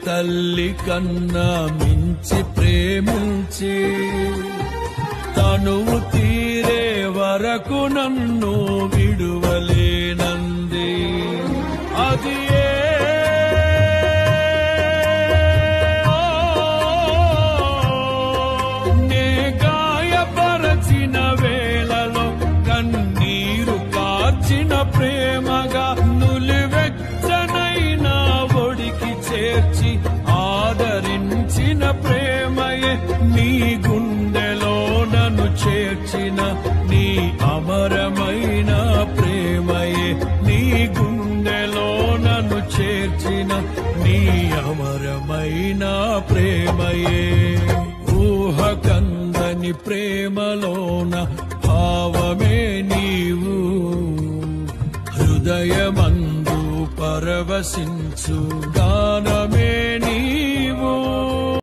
తల్లి కన్నా మించి ప్రేమించి తనువు తీరే వరకు నన్ను విడువలేనంది. అది నే గాయపరచిన వేళలో కన్నీరు కార్చిన ప్రేమగా నులివెచ్చనైన ఒడికి చేర్చి ఆదరించిన ప్రేమయే నీ గుండెలో నన్ను చేర్చిన నీ అమరమైన ప్రేమయే నీ గుండెలో నన్ను చేర్చిన నీ అమరమైన ప్రేమయే. ఊహకందని ప్రేమలోన భావమే నీవు హృదయమందు పరవశించు